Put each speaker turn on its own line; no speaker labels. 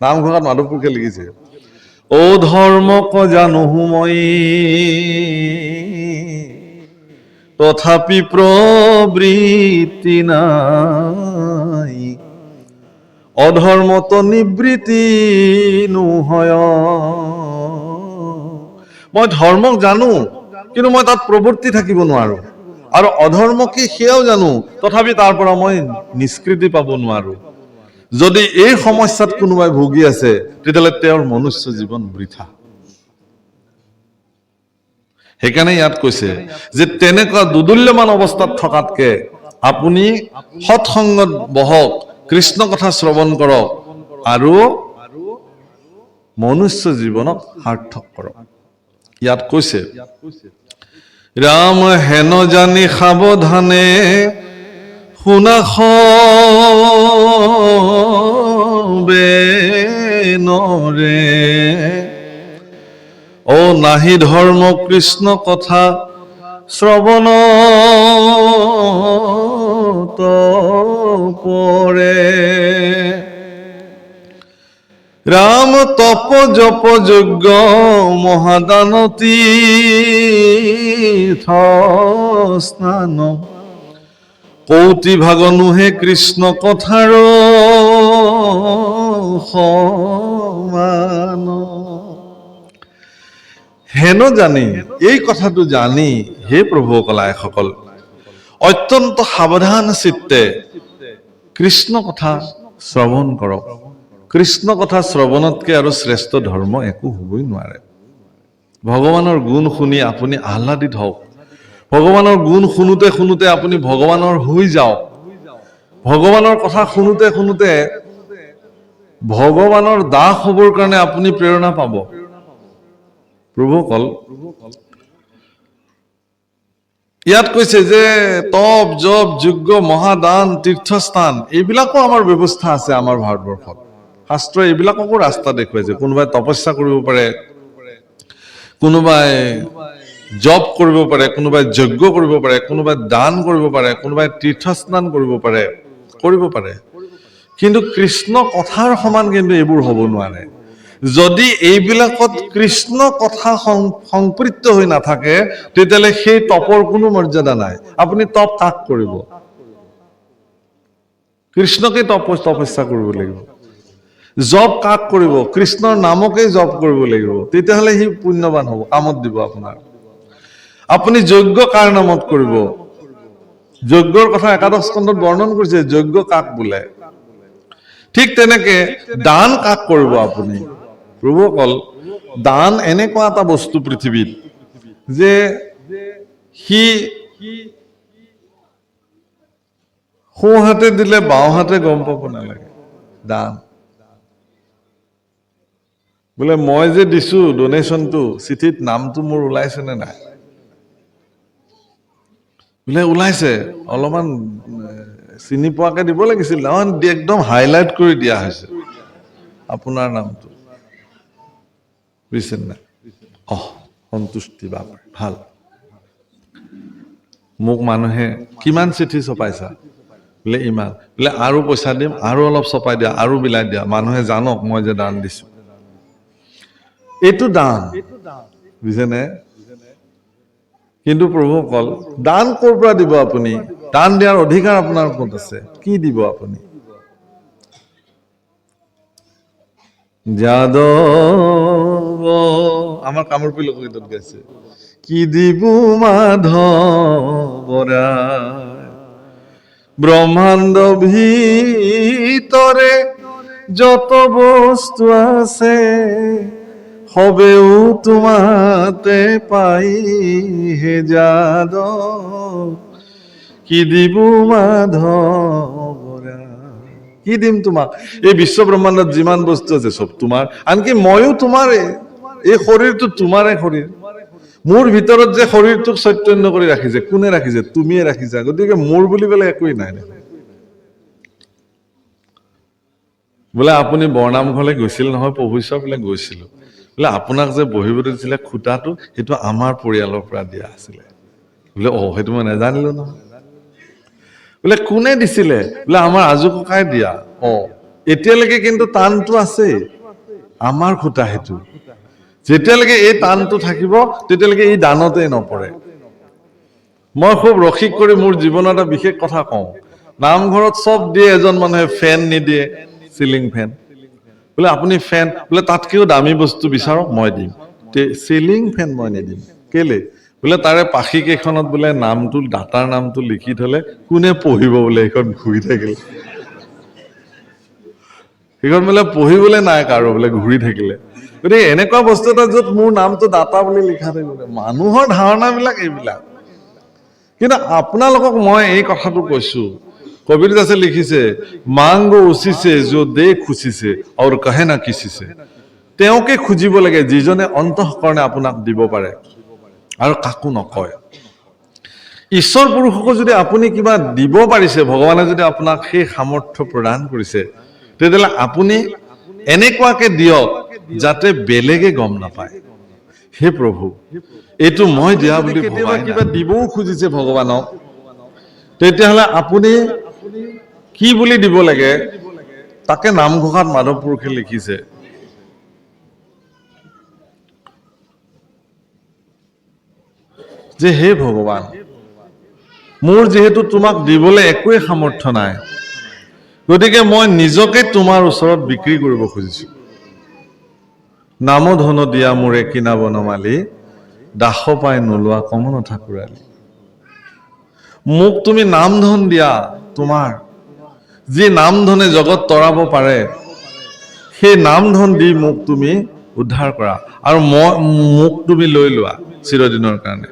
নামঘোষাত মাধৱপুৰুষে লিখিছে, ও ধৰ্মক জানোহো মই তথাপি প্ৰবৃত্তি নাই, অধৰ্মত নিবৃত্তি নোহয়। মই ধৰ্মক জানো, কিন্তু মই তাত প্ৰবৃত্তি থাকিব নোৱাৰো, আৰু অধৰ্ম কি সেয়াও জানো, তথাপি তাৰ পৰা মই নিষ্কৃতি পাব নোৱাৰো। যদি এই সমস্যাত কোনোবাই ভুগি আছে, তেতিয়াহ'লে তেওঁৰ মনুষ্য জীৱন বৃথা। সেইকাৰণে ইয়াত কৈছে যে তেনেকুৱা দুদুল্যমান অৱস্থাত থকাতকে আপুনি সৎসংগত বহক, কৃষ্ণ কথা শ্ৰৱণ কৰক, আৰু মনুষ্য জীৱনক সাৰ্থক কৰক। ইয়াত কৈছে, ৰাম হেন জানি সাৱধানে শুনা সবে নৰে, ও নাহি ধৰ্ম কৃষ্ণ কথা শ্ৰৱণত পৰে। ৰাম তপ জপ যজ্ঞ মহাদান তীৰ্থ স্নান, কৌটি ভাগ নোহে কৃষ্ণ কথাৰ সমান। হেন জানি, এই কথাটো জানি হে প্ৰভু কলাইসকল অত্যন্ত সাৱধান চিত্তে কৃষ্ণ কথা শ্ৰৱণ কৰক। কৃষ্ণ কথা শ্ৰৱণতকে আৰু শ্ৰেষ্ঠ ধৰ্ম একো হ'বই নোৱাৰে। ভগৱানৰ গুণ শুনি আপুনি আহ্লাদিত হওক, ভগৱানৰ গুণ শুনোতে শুনোতে আপুনি ভগৱানৰ হৈ যাওক, ভগৱানৰ কথা শুনোতে শুনোতে ভগৱানৰ দাস হ'বৰ কাৰণে আপুনি প্ৰেৰণা পাব। প্ৰভুসকল, ইয়াত কৈছে যে তপ জপ যজ্ঞ মহাদান তীৰ্থস্থান এইবিলাকো আমাৰ ব্যৱস্থা আছে আমাৰ ভাৰতবৰ্ষত। শাস্ত্ৰই এইবিলাককো ৰাস্তা দেখুৱাইছে। কোনোবাই তপস্যা কৰিব পাৰে, কোনোবাই জপ কৰিব পাৰে, কোনোবাই যজ্ঞ কৰিব পাৰে, কোনোবাই দান কৰিব পাৰে, কোনোবাই তীৰ্থস্নান কৰিব পাৰে, কিন্তু কৃষ্ণ কথাৰ সমান কিন্তু এইবোৰ হ'ব নোৱাৰে। যদি এইবিলাকত কৃষ্ণ কথা সংপৃক্ত হৈ নাথাকে, তেতিয়াহ'লে সেই তপৰ কোনো মৰ্যাদা নাই। আপুনি তপ কাক কৰিব? কৃষ্ণকে তপস্যা কৰিব লাগিব। জপ কাক কৰিব? কৃষ্ণৰ নামকে জপ কৰিব লাগিব, তেতিয়াহ'লে সি পুণ্যৱান হ'ব, কামত দিব আপোনাৰ। আপুনি যজ্ঞ কাৰ নামত কৰিব? যজ্ঞৰ কথা একাদশ স্কন্ধত বৰ্ণন কৰিছে, যজ্ঞ কাক বোলে। ঠিক তেনেকে দান কাক কৰিব আপুনি? প্ৰভুসকল, দান এনেকুৱা এটা বস্তু পৃথিৱীত যে সি সোঁহাতে দিলে বাওঁহাতে গম পাব নালাগে। দান বোলে মই যে দিছো ডনেশ্যনটো, চিঠিত নামটো মোৰ ওলাইছে নে নাই? বোলে ওলাইছে, অলপমান চিনি পোৱাকে দিব লাগিছিল। একদম হাইলাইট কৰি দিয়া হৈছে আপোনাৰ নামটো, বুজিছে নাই? সন্তুষ্টি বাপ, ভাল। মোক মানুহে কিমান চিঠি ছপাইছা? বোলে ইমান। বোলে আৰু পইচা দিম, আৰু অলপ ছপাই দিয়া, আৰু বিলাই দিয়া, মানুহে জানক মই যে দান দিছো। এইটো দান, বুজিছেনে? কিন্তু প্ৰভুসকল, দান ক'ৰ পৰা দিব আপুনি? দান দিয়াৰ অধিকাৰ আপোনাৰ ক'ত আছে? কি দিব আপুনি? যাদৱ, আমাৰ কামৰূপী লোকগীতত গাইছে, কি দিব মাধৱৰা ব্ৰহ্মাণ্ড ভিতৰে যত বস্তু আছে, সবেও তোমাতে পাই হে যাদৱ, কি দিব মাধৱৰা। কি দিম তোমাক? এই বিশ্ব ব্ৰহ্মাণ্ডত যিমান বস্তু আছে চব তোমাৰ, আনকি ময়ো তোমাৰে। এই শৰীৰটো তোমাৰে শৰীৰ। মোৰ ভিতৰত যে শৰীৰটোক চৈতন্য কৰি ৰাখিছে, কোনে ৰাখিছে? তুমিয়ে ৰাখিছা। গতিকে মোৰ বুলিবলৈ একোৱেই নাই। বোলে আপুনি বৰনামঘৰলৈ গৈছিল নহয় প্ৰভুশ্বৰ? বোলে গৈছিলো। বোলে আপোনাক যে বহিবলৈ দিছিলে খুটাটো, সেইটো আমাৰ পৰিয়ালৰ পৰা দিয়া আছিলে। বোলে সেইটো মই নাজানিলো নহয়। বোলে কোনে দিছিলে? বোলে আমাৰ আজু ককাই দিয়া। এতিয়ালৈকে কিন্তু টানটো আছে, আমাৰ খুটা সেইটো। যেতিয়ালৈকে এই টানটো থাকিব তেতিয়ালৈকে এই দানতে নপৰে। মই খুব ৰসিক কৰি মোৰ জীৱনৰ এটা বিশেষ কথা কওঁ, নামঘৰত চব দিয়ে, এজন মানুহে ফেন নিদিয়ে, চিলিং ফেন। বোলে আপুনি ফেন, বোলে তাতকেও দামী বস্তু বিচাৰক মই দিম, চিলিং ফেন মই নিদিম। কেলে? বোলে তাৰে পাখি কেইখনত বোলে নামটো, দাতাৰ নামটো লিখি থলে কোনে পঢ়িব বোলে এইখন ঘূৰি থাকিলে। সেইখন বোলে পঢ়িবলৈ নাই কাৰো বোলে ঘূৰি থাকিলে। গতিকে এনেকুৱা বস্তু এটা য'ত মোৰ নামটো দাতা বুলি লিখা থাকিব, মানুহৰ ধাৰণাবিলাক এইবিলাক। কিন্তু আপোনালোকক মই এই কথাটো কৈছো, কবিৰদাসে লিখিছে, মাংগো উচিছে যো দে খুচিছে আৰু কহে না কিচিছে। তেওঁকে খুজিব লাগে যিজনে অন্তঃকৰণে আপোনাক দিব পাৰে আৰু কাকো নকয়। ঈশ্বৰ পুৰুষকো যদি আপুনি কিবা দিব পাৰিছে, ভগৱানে যদি আপোনাক সেই সামৰ্থ্য প্ৰদান কৰিছে, তেতিয়াহ'লে আপুনি এনেকুৱাকে দিয়ক যাতে বেলেগে গম নাপায়। হে প্ৰভু, এইটো মই দিয়া বুলি কেতিয়াবা কিবা দিবও খুজিছে ভগৱানক, তেতিয়াহ'লে আপুনি কি বুলি দিব লাগে তাকে নামঘোষাত মাধৱ পুৰুষে লিখিছে। যে হে ভগৱান, মোৰ যিহেতু তোমাক দিবলৈ একোৱে সামৰ্থ্য নাই, গতিকে মই নিজকে তোমাৰ ওচৰত বিক্ৰী কৰিব খুজিছো। নাম ধন দিয়া মোৰে কিনা বনমালী, দাস পাই নোলোৱা কমন ঠাকুৰালী। মোক তুমি নাম ধন দিয়া, তোমাৰ যি নাম ধনে জগত তৰাব পাৰে, সেই নাম ধন দি মোক তুমি উদ্ধাৰ কৰা আৰু মোক তুমি লৈ লোৱা চিৰদিনৰ কাৰণে।